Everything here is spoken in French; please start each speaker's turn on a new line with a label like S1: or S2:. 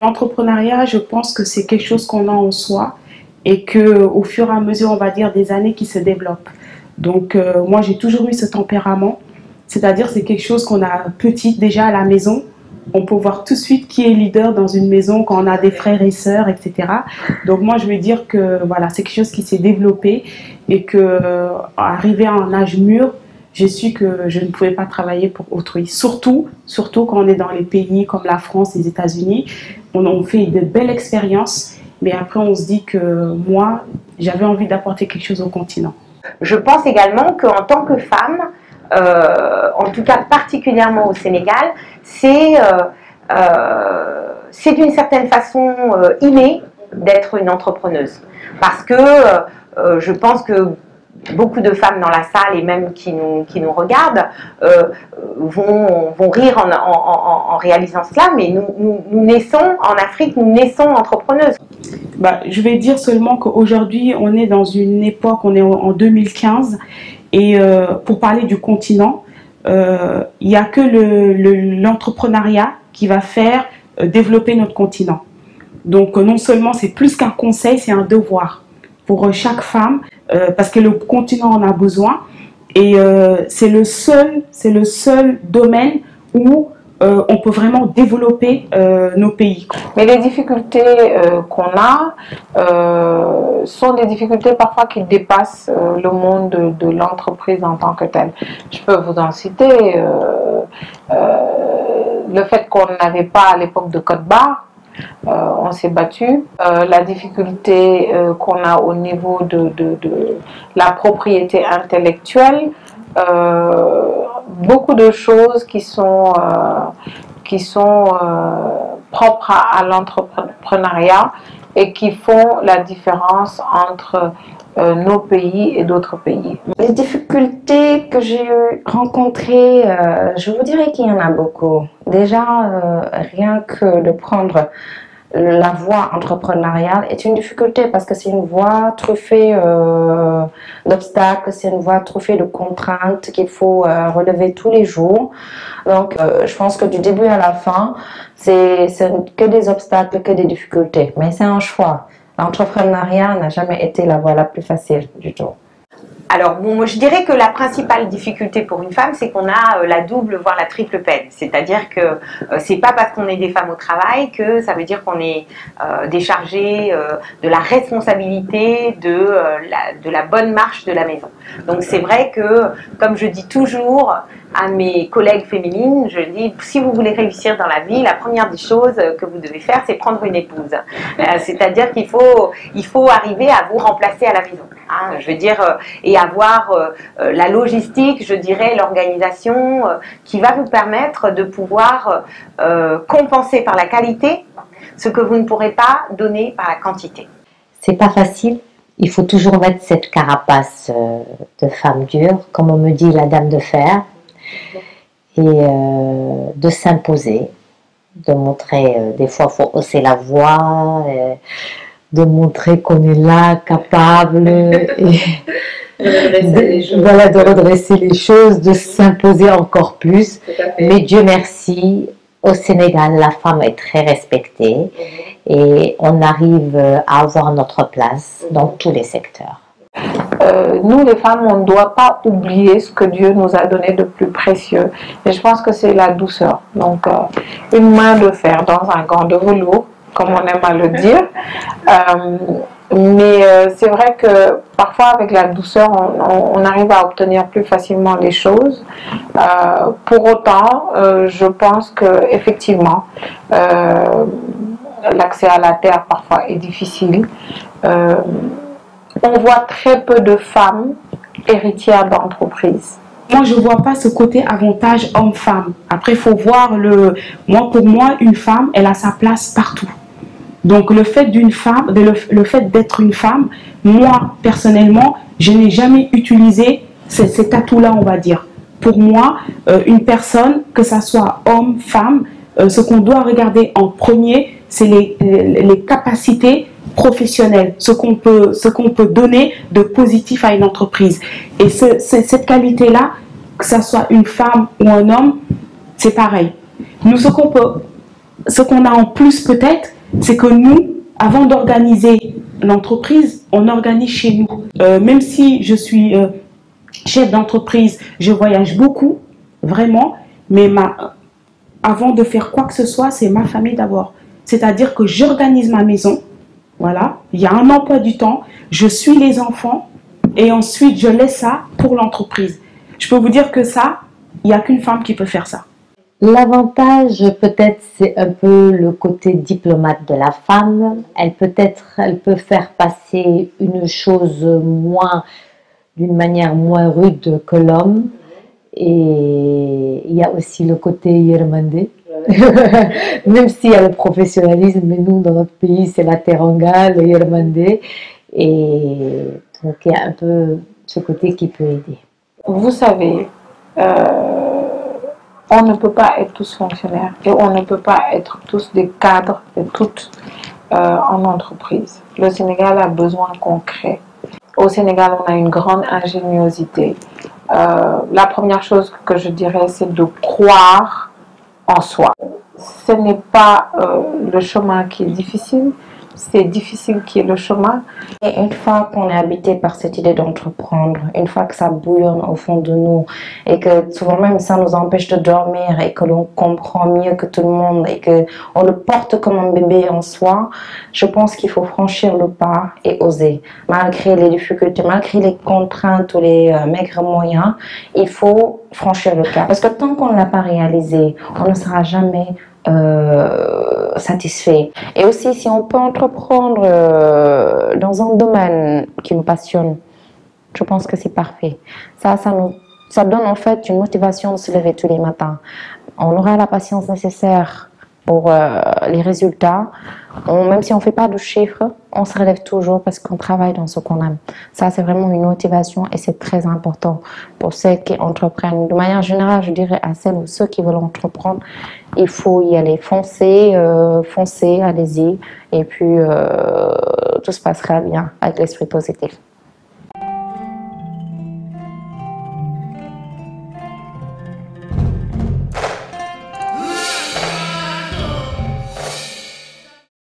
S1: L'entrepreneuriat, je pense que c'est quelque chose qu'on a en soi et qu'au fur et à mesure, on va dire, des années qui se développent. Donc, moi, j'ai toujours eu ce tempérament, c'est-à-dire c'est quelque chose qu'on a petit déjà à la maison. On peut voir tout de suite qui est leader dans une maison quand on a des frères et sœurs, etc. Donc, moi, je veux dire que voilà, c'est quelque chose qui s'est développé et que, arrivé à un âge mûr, j'ai su que je ne pouvais pas travailler pour autrui. Surtout quand on est dans les pays comme la France, les États-Unis, on fait de belles expériences, mais après on se dit que moi, j'avais envie d'apporter quelque chose au continent.
S2: Je pense également qu'en tant que femme, en tout cas particulièrement au Sénégal, c'est d'une certaine façon inné d'être une entrepreneuse. Parce que je pense que beaucoup de femmes dans la salle et même qui nous regardent vont rire en réalisant cela, mais nous naissons en Afrique, nous naissons entrepreneuses.
S1: Je vais dire seulement qu'aujourd'hui, on est dans une époque, on est en 2015, et pour parler du continent, il n'y a que l'entrepreneuriat qui va faire développer notre continent. Donc non seulement c'est plus qu'un conseil, c'est un devoir pour chaque femme, parce que le continent en a besoin, et c'est le seul domaine où on peut vraiment développer nos pays.
S3: Mais les difficultés qu'on a sont des difficultés parfois qui dépassent le monde de l'entreprise en tant que telle. Je peux vous en citer le fait qu'on n'avait pas à l'époque de code barre. On s'est battu. La difficulté qu'on a au niveau de la propriété intellectuelle, beaucoup de choses qui sont propres à l'entrepreneuriat et qui font la différence entre nos pays et d'autres pays.
S4: Les difficultés que j'ai rencontrées, je vous dirais qu'il y en a beaucoup. Déjà, rien que de prendre la voie entrepreneuriale est une difficulté parce que c'est une voie truffée d'obstacles, c'est une voie truffée de contraintes qu'il faut relever tous les jours. Donc, je pense que du début à la fin, c'est que des obstacles, que des difficultés. Mais c'est un choix. L'entrepreneuriat n'a jamais été la voie la plus facile du tout.
S2: Alors, bon, moi, je dirais que la principale difficulté pour une femme, c'est qu'on a la double, voire la triple peine. C'est-à-dire que c'est pas parce qu'on est des femmes au travail que ça veut dire qu'on est déchargé de la responsabilité de la bonne marche de la maison. Donc, c'est vrai que, comme je dis toujours à mes collègues féminines, je dis, si vous voulez réussir dans la vie, la première des choses que vous devez faire, c'est prendre une épouse. C'est-à-dire qu'il faut arriver à vous remplacer à la maison. Hein, je veux dire, et avoir la logistique, je dirais, l'organisation qui va vous permettre de pouvoir compenser par la qualité ce que vous ne pourrez pas donner par la quantité.
S5: C'est pas facile. Il faut toujours mettre cette carapace de femme dure, comme on me dit la dame de fer, et de s'imposer, de montrer, des fois il faut hausser la voix, de montrer qu'on est là, capable, et de redresser les choses, de s'imposer encore plus. Mais Dieu merci, au Sénégal, la femme est très respectée et on arrive à avoir notre place dans tous les secteurs.
S3: Nous les femmes, on ne doit pas oublier ce que Dieu nous a donné de plus précieux. Et je pense que c'est la douceur. Donc une main de fer dans un gant de velours, comme on aime à le dire. Mais c'est vrai que parfois avec la douceur, on arrive à obtenir plus facilement les choses. Pour autant, je pense que effectivement, l'accès à la terre parfois est difficile. On voit très peu de femmes héritières d'entreprises.
S1: Moi, je ne vois pas ce côté avantage homme-femme. Après, il faut voir pour moi, une femme, elle a sa place partout. Donc, le fait d'être une femme, moi, personnellement, je n'ai jamais utilisé cet atout-là, on va dire. Pour moi, une personne, que ça soit homme, femme, ce qu'on doit regarder en premier, c'est les capacités professionnelles, ce qu'on peut donner de positif à une entreprise. Et cette qualité-là, que ça soit une femme ou un homme, c'est pareil. Nous, ce qu'on a en plus peut-être, c'est que nous, avant d'organiser l'entreprise, on organise chez nous. Même si je suis chef d'entreprise, je voyage beaucoup, vraiment, mais avant de faire quoi que ce soit, c'est ma famille d'abord. C'est-à-dire que j'organise ma maison, voilà, il y a un emploi du temps, je suis les enfants et ensuite je laisse ça pour l'entreprise. Je peux vous dire que ça, il n'y a qu'une femme qui peut faire ça.
S5: L'avantage, peut-être, c'est un peu le côté diplomate de la femme. Elle peut faire passer une chose d'une manière moins rude que l'homme. Et il y a aussi le côté yermandé. Même s'il y a le professionnalisme, mais nous, dans notre pays, c'est la teranga, le yermandé. Et donc, il y a un peu ce côté qui peut aider.
S3: Vous savez, on ne peut pas être tous fonctionnaires et on ne peut pas être tous des cadres et toutes en entreprise. Le Sénégal a besoin qu'on crée. Au Sénégal, on a une grande ingéniosité. La première chose que je dirais, c'est de croire en soi. Ce n'est pas le chemin qui est difficile, c'est difficile qui est le chemin.
S4: Et une fois qu'on est habité par cette idée d'entreprendre, une fois que ça bouillonne au fond de nous et que souvent même ça nous empêche de dormir et que l'on comprend mieux que tout le monde et qu'on le porte comme un bébé en soi, je pense qu'il faut franchir le pas et oser. Malgré les difficultés, malgré les contraintes ou les maigres moyens, il faut franchir le pas. Parce que tant qu'on ne l'a pas réalisé, on ne sera jamais satisfait. Et aussi, si on peut entreprendre dans un domaine qui nous passionne, je pense que c'est parfait. Ça donne en fait une motivation de se lever tous les matins. On aura la patience nécessaire pour les résultats. Même si on ne fait pas de chiffres, on se relève toujours parce qu'on travaille dans ce qu'on aime. Ça, c'est vraiment une motivation et c'est très important pour ceux qui entreprennent. De manière générale, je dirais à celles ou ceux qui veulent entreprendre, il faut y aller, foncez, allez-y. Et puis, tout se passera bien avec l'esprit positif.